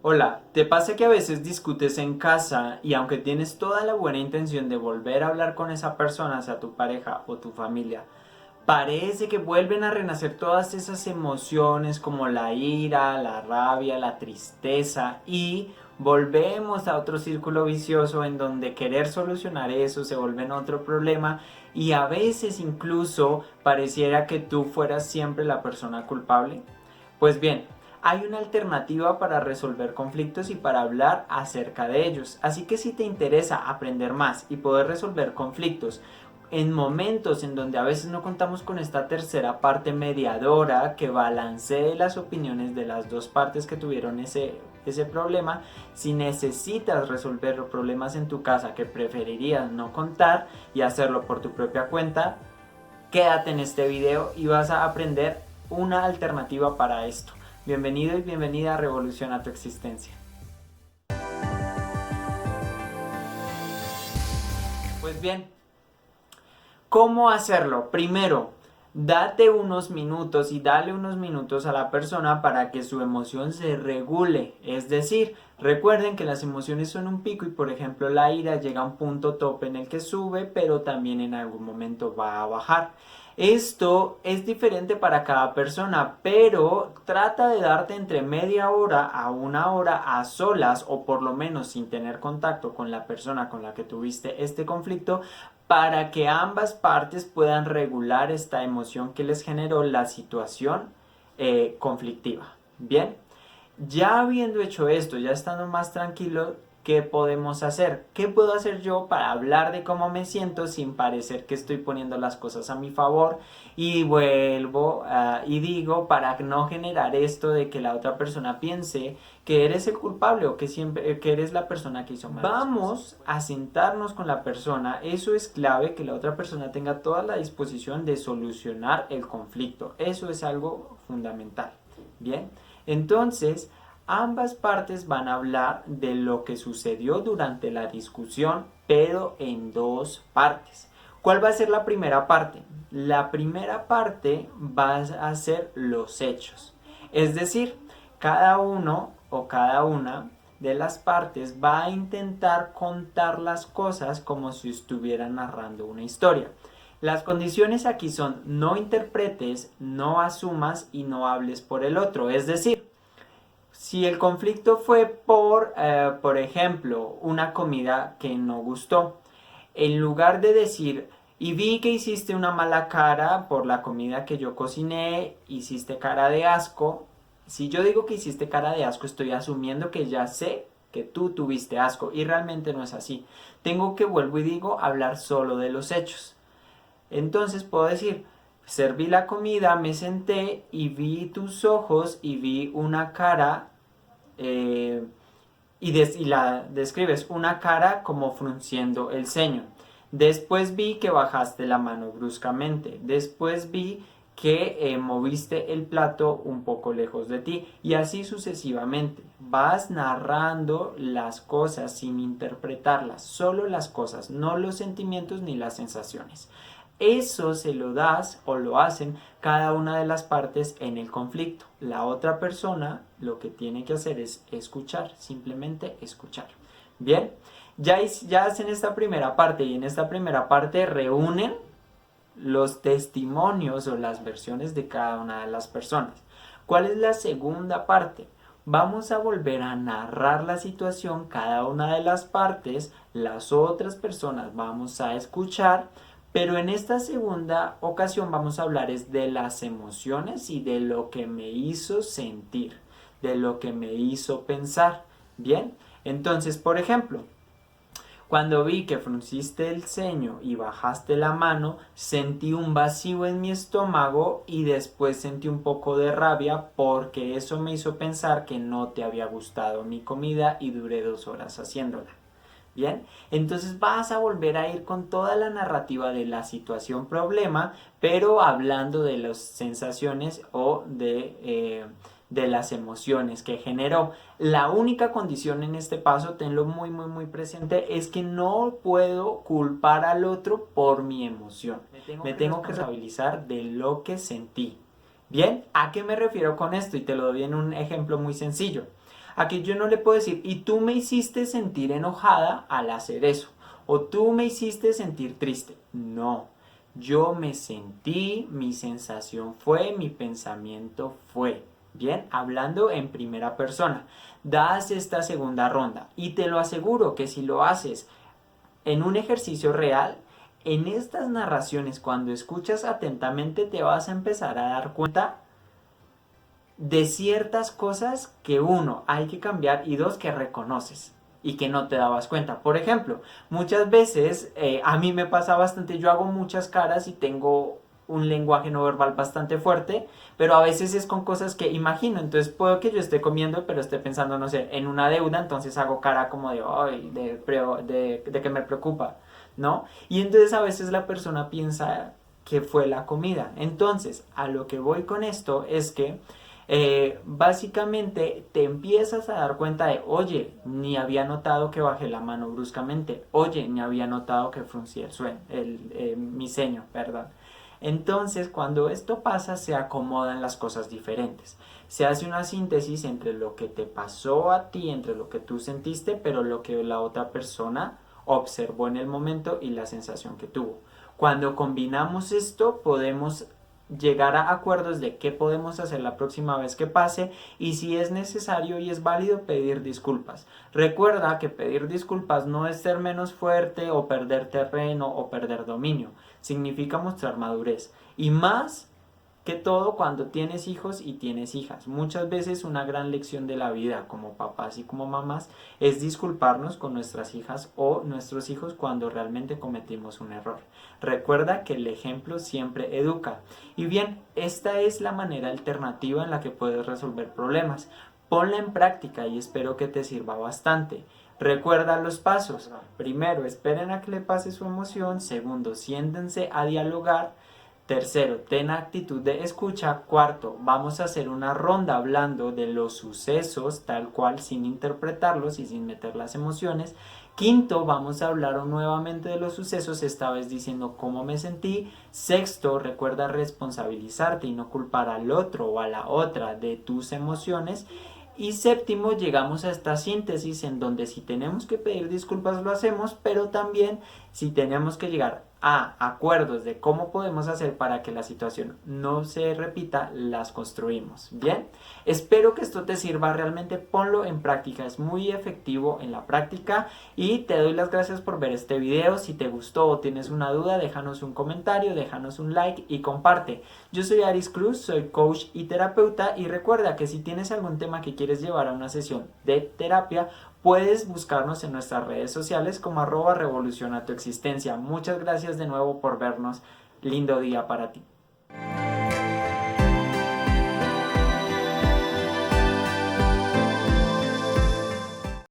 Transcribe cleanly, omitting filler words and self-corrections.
Hola, ¿te pasa que a veces discutes en casa y aunque tienes toda la buena intención de volver a hablar con esa persona, sea tu pareja o tu familia, parece que vuelven a renacer todas esas emociones como la ira, la rabia, la tristeza y volvemos a otro círculo vicioso en donde querer solucionar eso se vuelve en otro problema y a veces incluso pareciera que tú fueras siempre la persona culpable? Pues bien, hay una alternativa para resolver conflictos y para hablar acerca de ellos. Así que si te interesa aprender más y poder resolver conflictos en momentos en donde a veces no contamos con esta tercera parte mediadora que balancee las opiniones de las dos partes que tuvieron ese problema, si necesitas resolver los problemas en tu casa que preferirías no contar y hacerlo por tu propia cuenta, quédate en este video y vas a aprender una alternativa para esto. Bienvenido y bienvenida a Revoluciona tu Existencia. Pues bien, ¿cómo hacerlo? Primero, date unos minutos y dale unos minutos a la persona para que su emoción se regule. Es decir, recuerden que las emociones son un pico y por ejemplo la ira llega a un punto tope en el que sube, pero también en algún momento va a bajar. Esto es diferente para cada persona, pero trata de darte entre media hora a una hora a solas o por lo menos sin tener contacto con la persona con la que tuviste este conflicto para que ambas partes puedan regular esta emoción que les generó la situación conflictiva. Bien, ya habiendo hecho esto, ya estando más tranquilo, ¿qué podemos hacer? ¿Qué puedo hacer yo para hablar de cómo me siento sin parecer que estoy poniendo las cosas a mi favor? Y vuelvo y digo para no generar esto de que la otra persona piense que eres el culpable o que siempre que eres la persona que hizo mal. Vamos a sentarnos con la persona. Eso es clave, que la otra persona tenga toda la disposición de solucionar el conflicto. Eso es algo fundamental. Bien, entonces ambas partes van a hablar de lo que sucedió durante la discusión, pero en dos partes. ¿Cuál va a ser la primera parte? La primera parte va a ser los hechos. Es decir, cada uno o cada una de las partes va a intentar contar las cosas como si estuviera narrando una historia. Las condiciones aquí son: no interpretes, no asumas y no hables por el otro. Es decir, si el conflicto fue por ejemplo, una comida que no gustó, en lugar de decir, y vi que hiciste una mala cara por la comida que yo cociné, hiciste cara de asco. Si yo digo que hiciste cara de asco, estoy asumiendo que ya sé que tú tuviste asco y realmente no es así. Tengo que, vuelvo y digo, hablar solo de los hechos. Entonces puedo decir, serví la comida, me senté y vi tus ojos y vi una cara eh, y la describes, una cara como frunciendo el ceño. Después vi que bajaste la mano bruscamente. Después vi que moviste el plato un poco lejos de ti. Y así sucesivamente. Vas narrando las cosas sin interpretarlas. Solo las cosas, no los sentimientos ni las sensaciones. Eso se lo das o lo hacen cada una de las partes en el conflicto. La otra persona lo que tiene que hacer es escuchar, simplemente escuchar. Bien, ya hacen esta primera parte y en esta primera parte reúnen los testimonios o las versiones de cada una de las personas. ¿Cuál es la segunda parte? Vamos a volver a narrar la situación, cada una de las partes, las otras personas vamos a escuchar, pero en esta segunda ocasión vamos a hablar es de las emociones y de lo que me hizo sentir, de lo que me hizo pensar. Bien, entonces, por ejemplo, cuando vi que frunciste el ceño y bajaste la mano, sentí un vacío en mi estómago y después sentí un poco de rabia porque eso me hizo pensar que no te había gustado mi comida y duré 2 horas haciéndola. Bien, entonces vas a volver a ir con toda la narrativa de la situación problema, pero hablando de las sensaciones o de las emociones que generó. La única condición en este paso, tenlo muy muy muy presente, es que no puedo culpar al otro por mi emoción. Me tengo que responsabilizar de lo que sentí. Bien, ¿a qué me refiero con esto? Y te lo doy en un ejemplo muy sencillo. Aquí yo no le puedo decir, y tú me hiciste sentir enojada al hacer eso, o tú me hiciste sentir triste. No, yo me sentí, mi sensación fue, mi pensamiento fue. Bien, hablando en primera persona. Das esta segunda ronda y te lo aseguro que si lo haces en un ejercicio real, en estas narraciones, cuando escuchas atentamente, te vas a empezar a dar cuenta de ciertas cosas que uno hay que cambiar y dos que reconoces y que no te dabas cuenta. Por ejemplo, muchas veces a mí me pasa bastante, yo hago muchas caras y tengo un lenguaje no verbal bastante fuerte, pero a veces es con cosas que imagino, entonces puedo que yo esté comiendo, pero esté pensando, no sé, en una deuda, entonces hago cara como de, ay, de que me preocupa, ¿no? Y entonces a veces la persona piensa que fue la comida. Entonces, a lo que voy con esto es que básicamente te empiezas a dar cuenta de, oye, ni había notado que bajé la mano bruscamente, oye, ni había notado que fruncí mi ceño, perdón. Entonces, cuando esto pasa, se acomodan las cosas diferentes. Se hace una síntesis entre lo que te pasó a ti, entre lo que tú sentiste, pero lo que la otra persona observó en el momento y la sensación que tuvo. Cuando combinamos esto, podemos llegar a acuerdos de qué podemos hacer la próxima vez que pase y si es necesario y es válido pedir disculpas. Recuerda que pedir disculpas no es ser menos fuerte o perder terreno o perder dominio, significa mostrar madurez y más que todo cuando tienes hijos y tienes hijas. Muchas veces una gran lección de la vida como papás y como mamás es disculparnos con nuestras hijas o nuestros hijos cuando realmente cometimos un error. Recuerda que el ejemplo siempre educa. Y bien, esta es la manera alternativa en la que puedes resolver problemas. Ponla en práctica y espero que te sirva bastante. Recuerda los pasos. Primero, esperen a que le pase su emoción. Segundo, siéntense a dialogar. Tercero, ten actitud de escucha. Cuarto, vamos a hacer una ronda hablando de los sucesos tal cual sin interpretarlos y sin meter las emociones. Quinto, vamos a hablar nuevamente de los sucesos, esta vez diciendo cómo me sentí. Sexto, recuerda responsabilizarte y no culpar al otro o a la otra de tus emociones. Y séptimo, llegamos a esta síntesis en donde si tenemos que pedir disculpas lo hacemos, pero también si tenemos que llegar a acuerdos de cómo podemos hacer para que la situación no se repita, las construimos. Bien, espero que esto te sirva, realmente ponlo en práctica, es muy efectivo en la práctica y te doy las gracias por ver este video. Si te gustó o tienes una duda, déjanos un comentario, déjanos un like y comparte. Yo soy Aris Cruz, soy coach y terapeuta y recuerda que si tienes algún tema que quieres llevar a una sesión de terapia, puedes buscarnos en nuestras redes sociales como @revoluciona tu existencia. Muchas gracias de nuevo por vernos. Lindo día para ti.